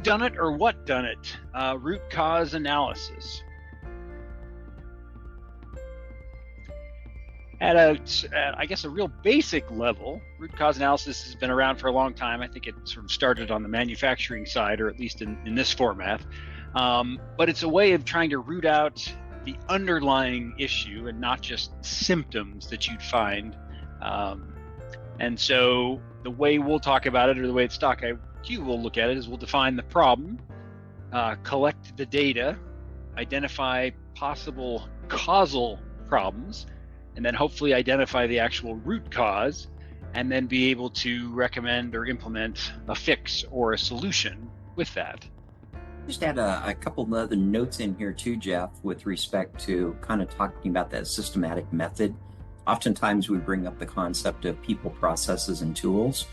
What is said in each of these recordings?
Dunit or what Dunit? Root cause analysis. At a real basic level, root cause analysis has been around for a long time. I think it sort of started on the manufacturing side, or at least in this format. But it's a way of trying to root out the underlying issue and not just symptoms that you'd find. And so the way we'll talk about it, or the way StockIQ will look at it, is we'll define the problem, collect the data, identify possible causal problems, and then hopefully identify the actual root cause, and then be able to recommend or implement a fix or a solution with that. Just add a couple of other notes in here too, Jeff, with respect to kind of talking about that systematic method. Oftentimes we bring up the concept of people, processes, and tools.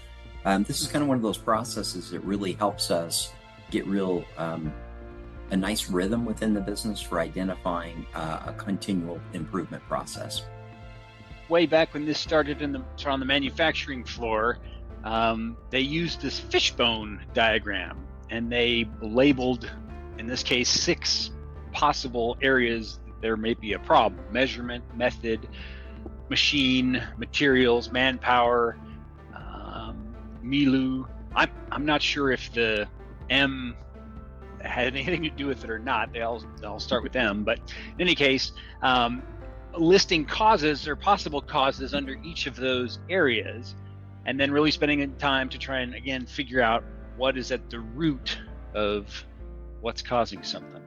This is kind of one of those processes that really helps us get a nice rhythm within the business for identifying a continual improvement process. Way back when this started on the manufacturing floor, they used this fishbone diagram, and they labeled, in this case, 6 possible areas that there may be a problem: measurement, method, machine, materials, manpower, milieu. I'm not sure if the M had anything to do with it or not. I'll start with M, but in any case, listing causes or possible causes under each of those areas, and then really spending time to try and, again, figure out what is at the root of what's causing something.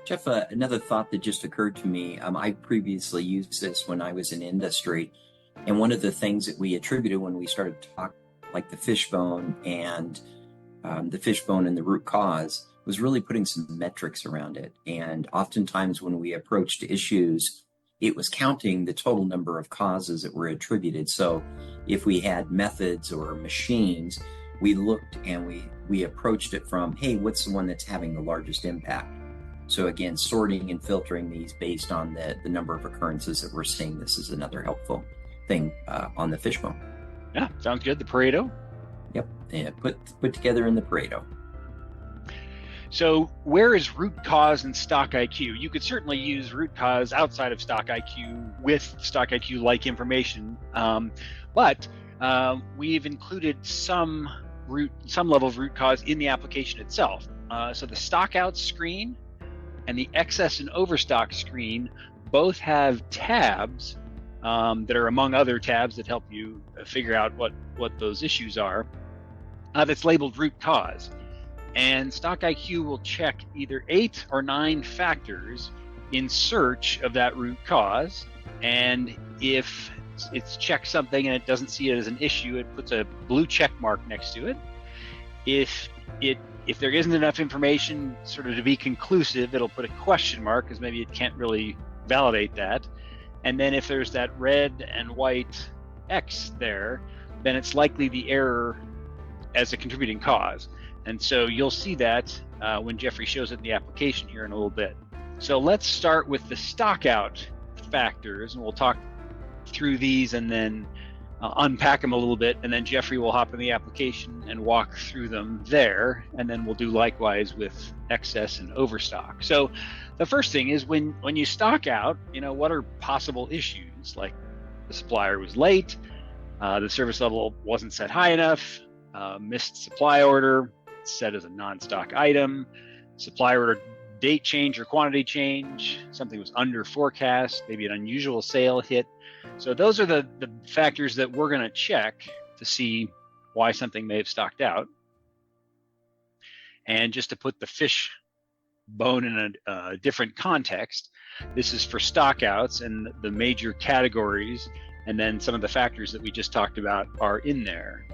Jeff, another thought that just occurred to me, I previously used this when I was in industry, and one of the things that we attributed when we started to talk like the fishbone and the root cause was really putting some metrics around it. And oftentimes when we approached issues, it was counting the total number of causes that were attributed. So if we had methods or machines, we looked and we approached it from, hey, what's the one that's having the largest impact? So again, sorting and filtering these based on the number of occurrences that we're seeing. This is another helpful thing on the fishbone. Yeah, sounds good. The Pareto. Yep, and put together in the Pareto. So where is root cause in StockIQ? You could certainly use root cause outside of StockIQ with StockIQ-like information, but we've included some level of root cause in the application itself. So the stockouts screen and the excess and overstock screen both have tabs that are among other tabs that help you figure out what those issues are. That's labeled root cause. And StockIQ will check either 8 or 9 factors in search of that root cause. And if it's checked something and it doesn't see it as an issue, it puts a blue check mark next to it. If there isn't enough information sort of to be conclusive, it'll put a question mark, because maybe it can't really validate that. And then if there's that red and white X there, then it's likely the error as a contributing cause. And so you'll see that when Jeffrey shows it in the application here in a little bit. So let's start with the stockout factors, and we'll talk through these and then unpack them a little bit, and then Jeffrey will hop in the application and walk through them there, and then we'll do likewise with excess and overstock. So the first thing is when you stock out, what are possible issues? Like the supplier was late, the service level wasn't set high enough, missed supply order, set as a non-stock item, supplier order date change or quantity change, something was under forecast, maybe an unusual sale hit. So those are the factors that we're going to check to see why something may have stocked out. And just to put the fish bone in a different context, this is for stockouts, and the major categories and then some of the factors that we just talked about are in there.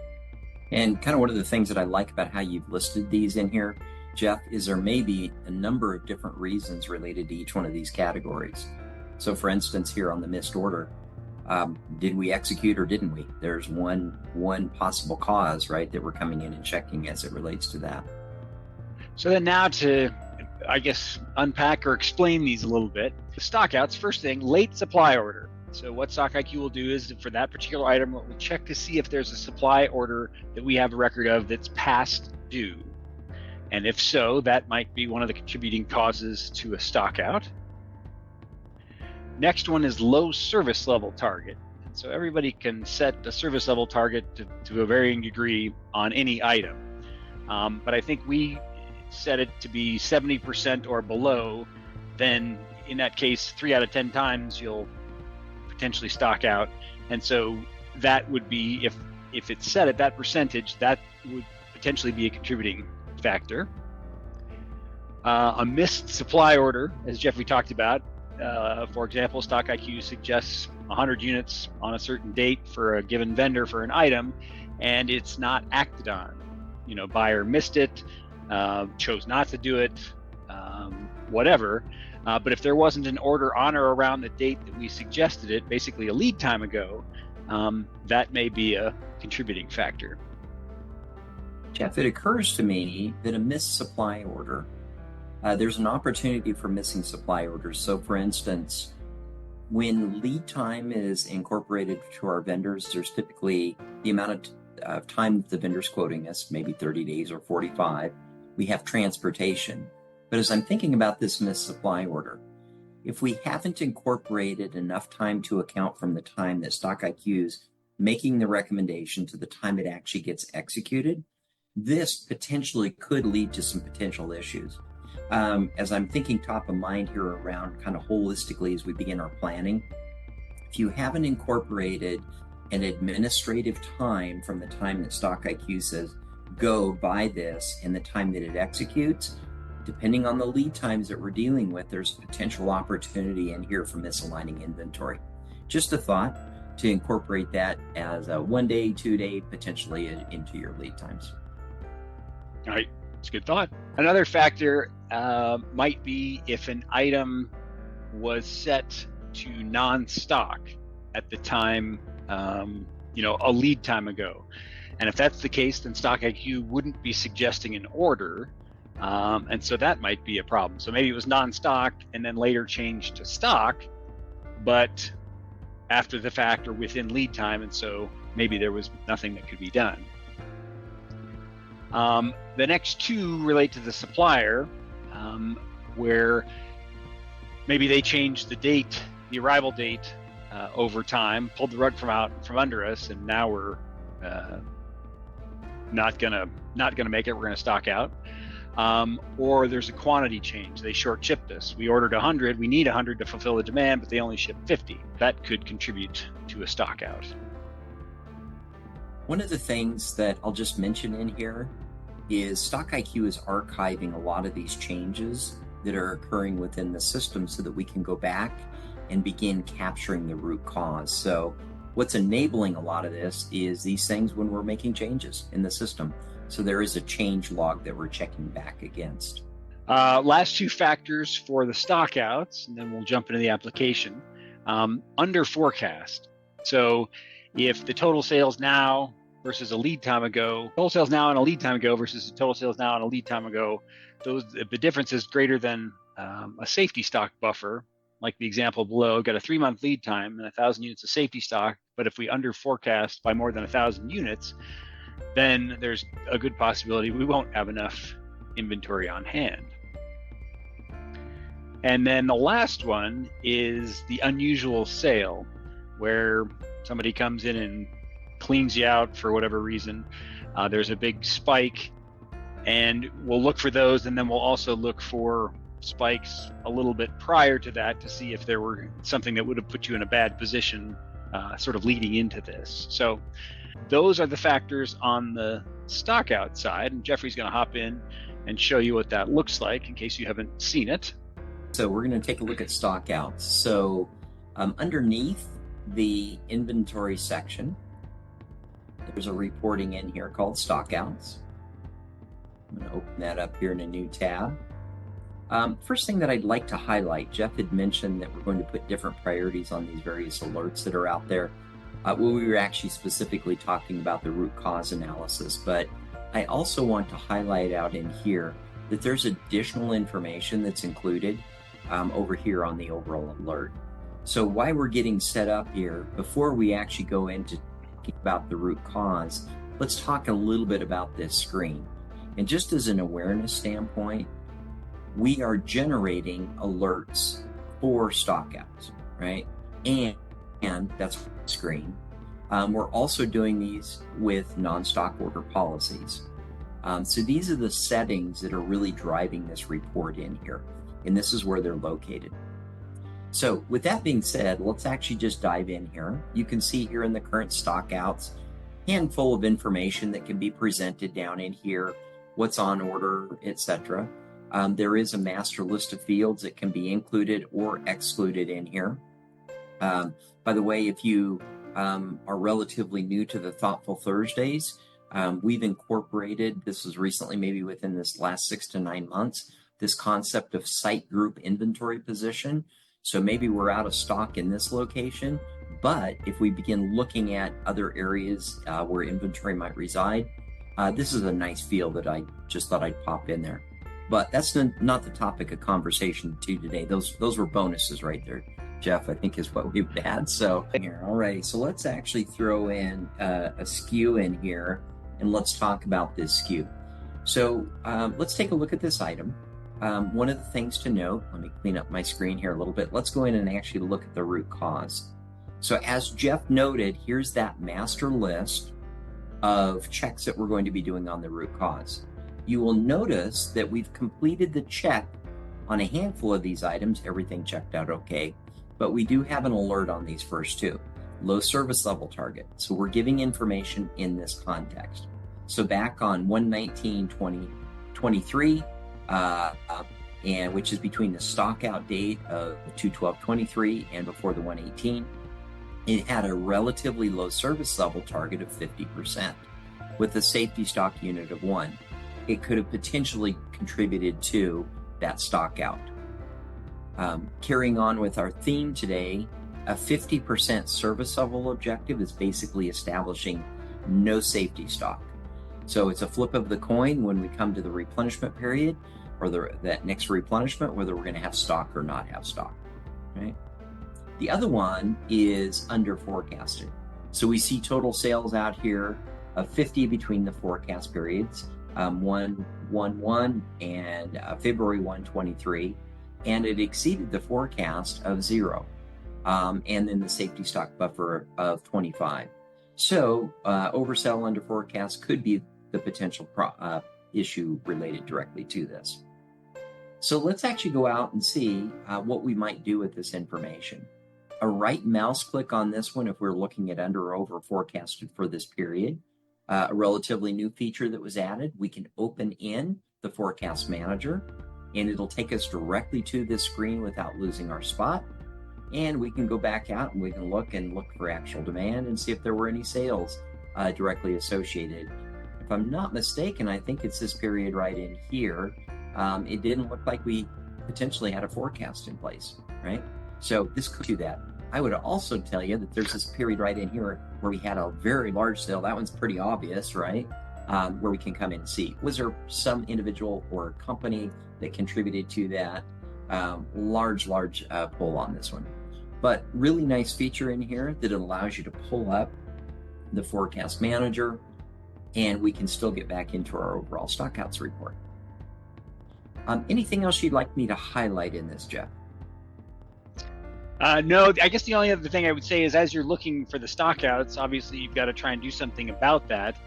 And kind of one of the things that I like about how you've listed these in here, Jeff, is there may be a number of different reasons related to each one of these categories. So for instance, here on the missed order, did we execute or didn't we? There's one possible cause, right, that we're coming in and checking as it relates to that. So then now to, I guess, unpack or explain these a little bit. The stockouts, first thing, late supply order. So what StockIQ will do is for that particular item, we'll check to see if there's a supply order that we have a record of that's past due. And if so, that might be one of the contributing causes to a stockout. Next one is low service level target. So everybody can set a service level target to a varying degree on any item. But I think we set it to be 70% or below. Then in that case, 3 out of 10 times you'll potentially stock out. And so that would be, if it's set at that percentage, that would potentially be a contributing factor. A missed supply order, as Jeffrey talked about. For example, StockIQ suggests 100 units on a certain date for a given vendor for an item, and it's not acted on. Buyer missed it, chose not to do it, whatever. But if there wasn't an order on or around the date that we suggested it, basically a lead time ago, that may be a contributing factor. Jeff, it occurs to me that a missed supply order, there's an opportunity for missing supply orders. So for instance, when lead time is incorporated to our vendors, there's typically the amount of time that the vendor's quoting us, maybe 30 days or 45. We have transportation. But as I'm thinking about this missed supply order, if we haven't incorporated enough time to account from the time that StockIQ's making the recommendation to the time it actually gets executed, this potentially could lead to some potential issues. As I'm thinking top of mind here around kind of holistically as we begin our planning, if you haven't incorporated an administrative time from the time that StockIQ says, go buy this, and the time that it executes, depending on the lead times that we're dealing with, there's potential opportunity in here for misaligning inventory. Just a thought to incorporate that as a 1 day, 2 day, potentially into your lead times. All right, it's a good thought. Another factor might be if an item was set to non-stock at the time, a lead time ago. And if that's the case, then StockIQ wouldn't be suggesting an order. And so that might be a problem. So maybe it was non-stock and then later changed to stock, but after the fact or within lead time. And so maybe there was nothing that could be done. The next two relate to the supplier, where maybe they changed the date, the arrival date, over time, pulled the rug from under us, and now we're not gonna make it. We're gonna stock out. Or there's a quantity change. They short shipped us. We ordered 100. We need 100 to fulfill the demand, but they only shipped 50. That could contribute to a stock out. One of the things that I'll just mention in here is StockIQ is archiving a lot of these changes that are occurring within the system so that we can go back and begin capturing the root cause. So what's enabling a lot of this is these things when we're making changes in the system. So there is a change log that we're checking back against. Last two factors for the stockouts, and then we'll jump into the application. Under forecast. So if the total sales now versus a lead time ago, total sales now and a lead time ago versus the total sales now and a lead time ago, the difference is greater than a safety stock buffer, like the example below. Got a 3-month lead time and 1,000 units of safety stock, but if we under forecast by more than 1,000 units, then there's a good possibility we won't have enough inventory on hand. And then the last one is the unusual sale, where somebody comes in and cleans you out for whatever reason. There's a big spike, and we'll look for those, and then we'll also look for spikes a little bit prior to that to see if there were something that would have put you in a bad position sort of leading into this. So those are the factors on the stockout side, and Jeffrey's going to hop in and show you what that looks like in case you haven't seen it. So we're going to take a look at stockouts. So underneath the inventory section, there's a reporting in here called stockouts. I'm going to open that up here in a new tab. First thing that I'd like to highlight, Jeff had mentioned that we're going to put different priorities on these various alerts that are out there. We were actually specifically talking about the root cause analysis, but I also want to highlight out in here that there's additional information that's included over here on the overall alert. So while we're getting set up here, before we actually go into talking about the root cause, let's talk a little bit about this screen. And just as an awareness standpoint, we are generating alerts for stockouts, right? And that's the screen. We're also doing these with non-stock order policies. So these are the settings that are really driving this report in here. And this is where they're located. So with that being said, let's actually just dive in here. You can see here in the current stockouts, handful of information that can be presented down in here, what's on order, etc. There is a master list of fields that can be included or excluded in here. By the way, if you are relatively new to the Thoughtful Thursdays, we've incorporated, this was recently, maybe within this last 6 to 9 months, this concept of site group inventory position. So maybe we're out of stock in this location, but if we begin looking at other areas where inventory might reside, this is a nice field that I just thought I'd pop in there. But that's not the topic of conversation today. Those were bonuses right there, Jeff, I think is what we've had. So here, all right, so let's actually throw in a SKU in here, and let's talk about this SKU. So let's take a look at this item. One of the things to note, let me clean up my screen here a little bit. Let's go in and actually look at the root cause. So as Jeff noted, here's that master list of checks that we're going to be doing on the root cause. You will notice that we've completed the check on a handful of these items, everything checked out okay, but we do have an alert on these first two. Low service level target. So we're giving information in this context. So back on 1/19/2023, and which is between the stockout date of 2/12/23 and before the 1/18, it had a relatively low service level target of 50% with a safety stock unit of 1. It could have potentially contributed to that stockout. Carrying on with our theme today, a 50% service level objective is basically establishing no safety stock. So it's a flip of the coin when we come to the replenishment period or that next replenishment, whether we're going to have stock or not have stock, right? The other one is under forecasted. So we see total sales out here of 50 between the forecast periods, 1/1/1 and February 1/23, and it exceeded the forecast of 0, and then the safety stock buffer of 25. So oversell under forecast could be the potential issue related directly to this. So let's actually go out and see what we might do with this information. A right mouse click on this one if we're looking at under or over forecasted for this period. A relatively new feature that was added, we can open in the forecast manager and it'll take us directly to this screen without losing our spot. And we can go back out and we can look for actual demand and see if there were any sales directly associated. If I'm not mistaken, I think it's this period right in here. It didn't look like we potentially had a forecast in place, right? So this could do that. I would also tell you that there's this period right in here where we had a very large sale. That one's pretty obvious, right? Where we can come in and see. Was there some individual or company that contributed to that? Large pull on this one. But really nice feature in here that allows you to pull up the forecast manager and we can still get back into our overall stockouts report. Anything else you'd like me to highlight in this, Jeff? No, I guess the only other thing I would say is as you're looking for the stockouts, obviously you've got to try and do something about that.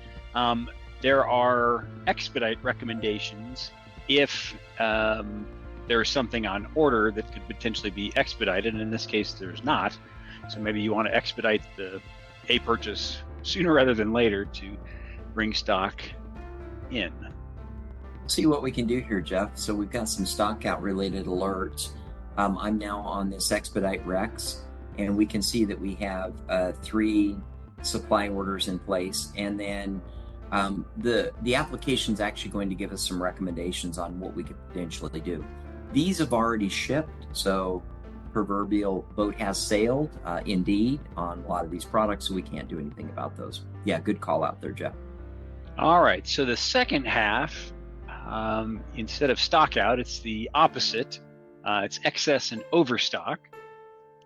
There are expedite recommendations if there's something on order that could potentially be expedited, and in this case there's not. So maybe you want to expedite a purchase sooner rather than later to bring stock in. See what we can do here, Jeff. So we've got some stockout related alerts. I'm now on this expedite Rex, and we can see that we have 3 supply orders in place, and then the application is actually going to give us some recommendations on what we could potentially do. These have already shipped, so proverbial boat has sailed, indeed, on a lot of these products, so we can't do anything about those. Yeah, good call out there, Jeff. All right, so the second half, instead of stockout, it's the opposite. It's excess and overstock.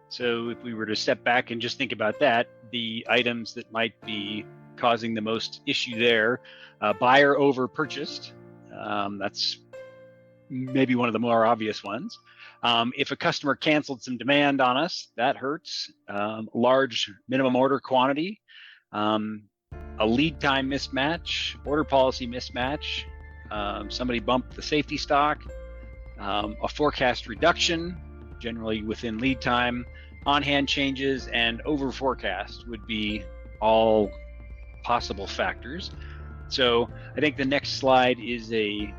So if we were to step back and just think about that, the items that might be causing the most issue there, buyer over purchased, That's maybe one of the more obvious ones. If a customer canceled some demand on us, that hurts. Large minimum order quantity, a lead time mismatch, order policy mismatch, somebody bumped the safety stock, a forecast reduction, generally within lead time, on-hand changes, and over forecast would be all possible factors. So I think the next slide is a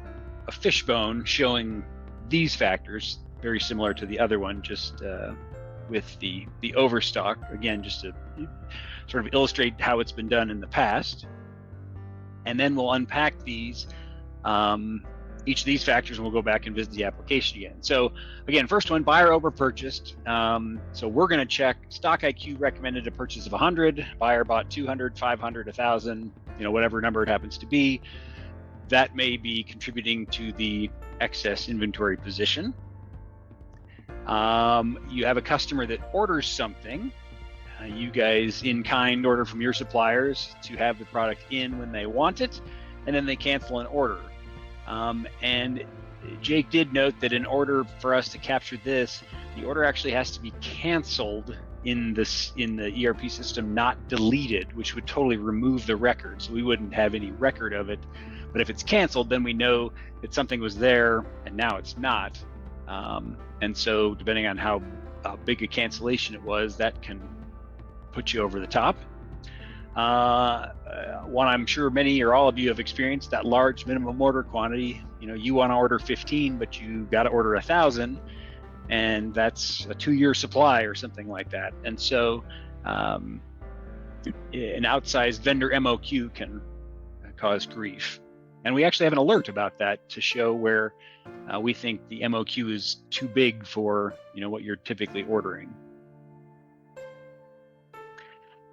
fishbone showing these factors, very similar to the other one, just with the overstock, again, just to sort of illustrate how it's been done in the past. And then we'll unpack these, each of these factors, and we'll go back and visit the application again. So again, first one, buyer overpurchased. So we're going to check StockIQ recommended a purchase of 100, buyer bought 200, 500, 1,000, whatever number it happens to be. That may be contributing to the excess inventory position. You have a customer that orders something. You guys in kind order from your suppliers to have the product in when they want it, and then they cancel an order. And Jake did note that in order for us to capture this, the order actually has to be canceled in the ERP system, not deleted, which would totally remove the record. So we wouldn't have any record of it. But if it's canceled, then we know that something was there and now it's not. And so depending on how big a cancellation it was, that can put you over the top. One I'm sure many or all of you have experienced, that large minimum order quantity. You want to order 15, but you got to order 1,000, and that's a 2-year supply or something like that. And so an outsized vendor MOQ can cause grief. And we actually have an alert about that to show where we think the MOQ is too big for what you're typically ordering.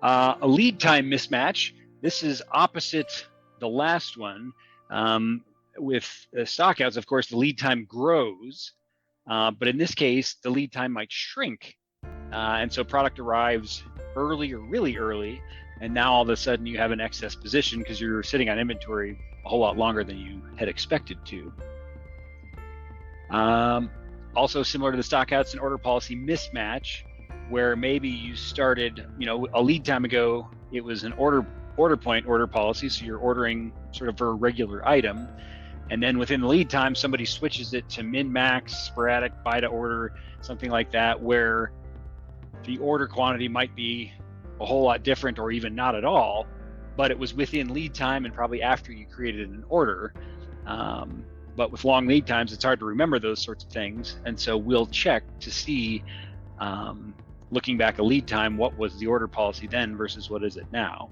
A lead time mismatch. This is opposite the last one. With stockouts, of course, the lead time grows, but in this case, the lead time might shrink. And so product arrives early or really early, and now all of a sudden you have an excess position because you're sitting on inventory a whole lot longer than you had expected to. Also similar to the stockouts, an order policy mismatch, where maybe you started, a lead time ago, it was an order point order policy, so you're ordering sort of for a regular item, and then within the lead time, somebody switches it to min-max, sporadic, buy to order, something like that, where the order quantity might be a whole lot different or even not at all, but it was within lead time and probably after you created an order. But with long lead times, it's hard to remember those sorts of things, and so we'll check to see, looking back a lead time, what was the order policy then versus what is it now?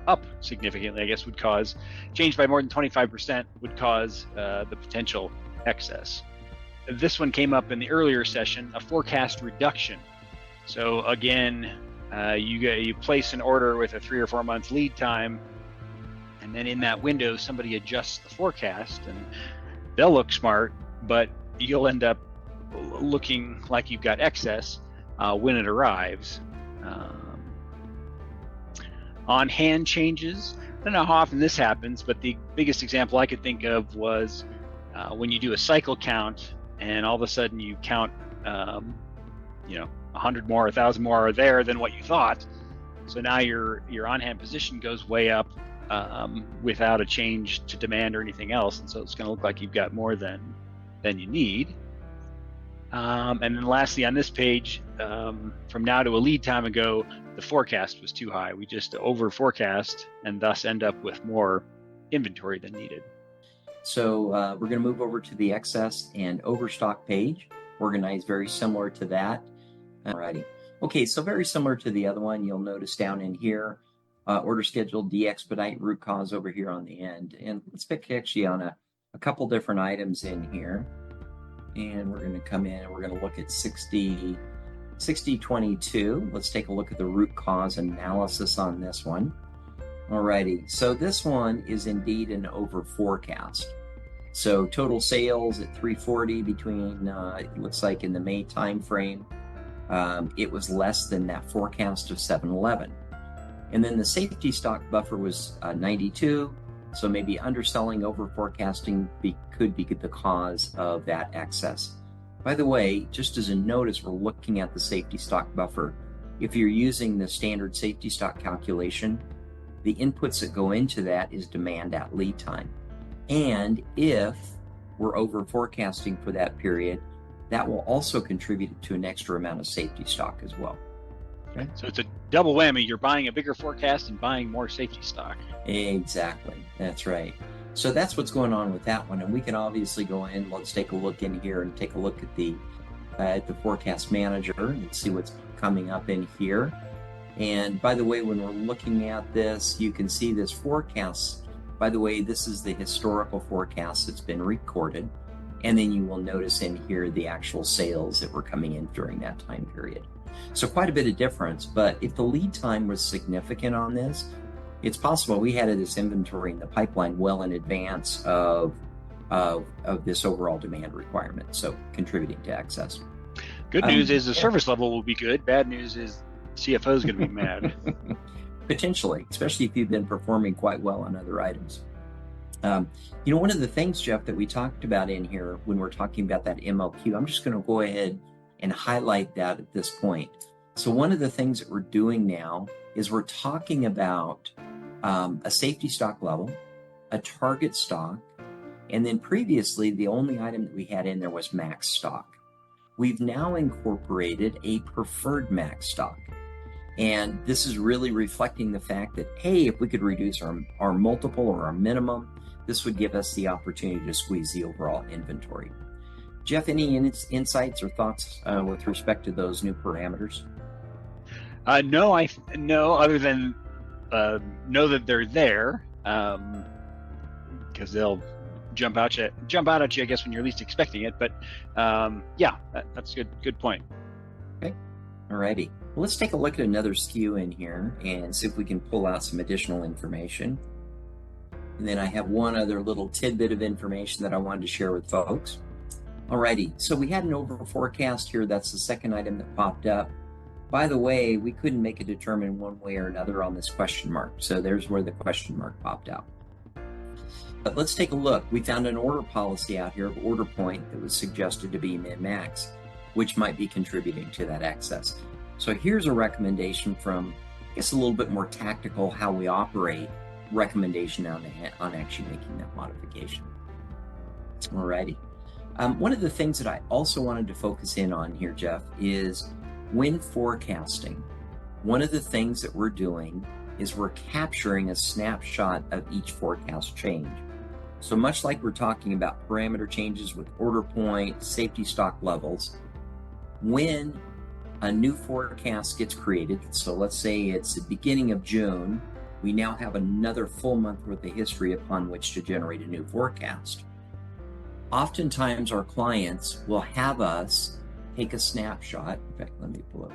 Up significantly, I guess, would cause, change by more than 25% would cause the potential excess. This one came up in the earlier session, a forecast reduction. So again, you place an order with a 3 or 4 month lead time, and then in that window, somebody adjusts the forecast, and they'll look smart, but you'll end up looking like you've got excess when it arrives. On hand changes, I don't know how often this happens, but the biggest example I could think of was when you do a cycle count and all of a sudden you count 100 more, 1,000 more are there than what you thought. So now your on-hand position goes way up without a change to demand or anything else, and so it's going to look like you've got more than you need. And then lastly on this page, from now to a lead time ago, the forecast was too high. We just over forecast and thus end up with more inventory than needed. So we're going to move over to the excess and overstock page, organized very similar to that. Alrighty. Okay, so very similar to the other one, you'll notice down in here, order schedule, de-expedite, root cause over here on the end. And let's pick actually on a couple different items in here. And we're going to come in and we're going to look at 6022. Let's take a look at the root cause analysis on this one. Alrighty, so this one is indeed an over forecast. So total sales at 340 between, it looks like in the May timeframe, it was less than that forecast of 711. And then the safety stock buffer was 92. So maybe underselling, over forecasting could be the cause of that excess. By the way, just as a note, as we're looking at the safety stock buffer, if you're using the standard safety stock calculation, the inputs that go into that is demand at lead time. And if we're over forecasting for that period, that will also contribute to an extra amount of safety stock as well. Okay. So it's a double whammy. You're buying a bigger forecast and buying more safety stock. Exactly. That's right. So that's what's going on with that one. And we can obviously go in, let's take a look in here and take a look at the forecast manager and see what's coming up in here. And by the way, when we're looking at this, you can see this forecast. By the way, this is the historical forecast that's been recorded. And then you will notice in here the actual sales that were coming in during that time period. So quite a bit of difference, but if the lead time was significant on this, it's possible we had this inventory in the pipeline well in advance of this overall demand requirement, so contributing to excess. Good news is the service level will be good. Bad news is CFO is going to be mad. Potentially, especially if you've been performing quite well on other items. One of the things, Jeff, that we talked about in here when we're talking about that MLQ, I'm just going to go ahead and highlight that at this point. So one of the things that we're doing now is we're talking about a safety stock level, a target stock, and then previously the only item that we had in there was max stock. We've now incorporated a preferred max stock. And this is really reflecting the fact that, hey, if we could reduce our multiple or our minimum, this would give us the opportunity to squeeze the overall inventory. Jeff, any insights or thoughts with respect to those new parameters? No, other than know that they're there, because they'll jump out at you, I guess, when you're least expecting it. But that's a good point. Okay, alrighty. Well, let's take a look at another SKU in here and see if we can pull out some additional information. And then I have one other little tidbit of information that I wanted to share with folks. Alrighty, so we had an over forecast here. That's the second item that popped up. By the way, we couldn't make a determine one way or another on this question mark. So there's where the question mark popped out. But let's take a look. We found an order policy out here of order point that was suggested to be min-max, which might be contributing to that excess. So here's a recommendation from, I guess, a little bit more tactical how we operate recommendation on actually making that modification. Alrighty. One of the things that I also wanted to focus in on here, Jeff, is when forecasting, one of the things that we're doing is we're capturing a snapshot of each forecast change. So much like we're talking about parameter changes with order point, safety stock levels, when a new forecast gets created, so let's say it's the beginning of June, we now have another full month worth of history upon which to generate a new forecast. Oftentimes our clients will have us take a snapshot. In fact, let me pull up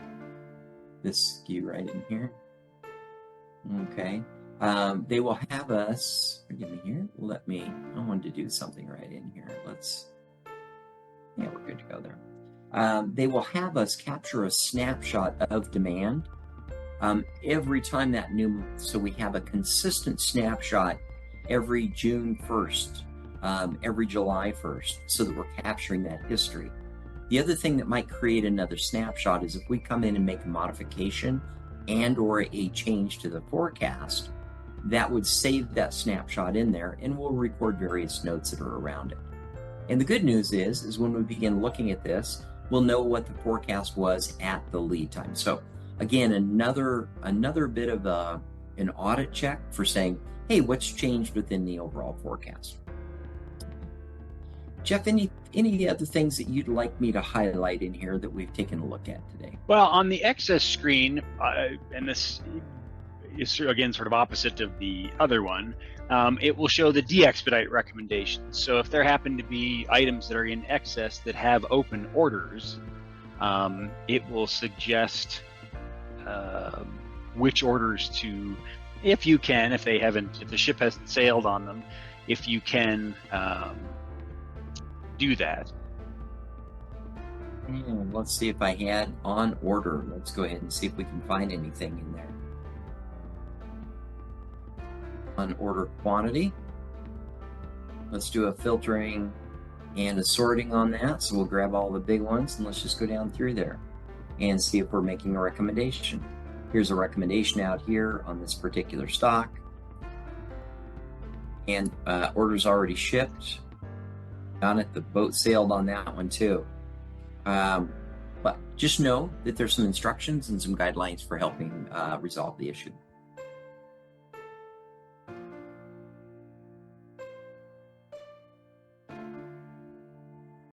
this SKU right in here. Okay. They will have us, forgive me here, I wanted to do something right in here. We're good to go there. They will have us capture a snapshot of demand every time that new month. So we have a consistent snapshot every June 1st, every July 1st, so that we're capturing that history. The other thing that might create another snapshot is if we come in and make a modification and or a change to the forecast, that would save that snapshot in there, and we'll record various notes that are around it. And the good news is when we begin looking at this, we'll know what the forecast was at the lead time. So again, another bit of an audit check for saying, hey, what's changed within the overall forecast? Jeff, any other things that you'd like me to highlight in here that we've taken a look at today? Well, on the excess screen, and this is again sort of opposite of the other one, it will show the de-expedite recommendations. So if there happen to be items that are in excess that have open orders, it will suggest which orders to, if the ship hasn't sailed on them, if you can do that. Let's see if I had on order. Let's go ahead and see if we can find anything in there. On order quantity. Let's do a filtering and a sorting on that. So we'll grab all the big ones and let's just go down through there and see if we're making a recommendation. Here's a recommendation out here on this particular stock. And orders already shipped. On it, the boat sailed on that one too. But just know that there's some instructions and some guidelines for helping resolve the issue.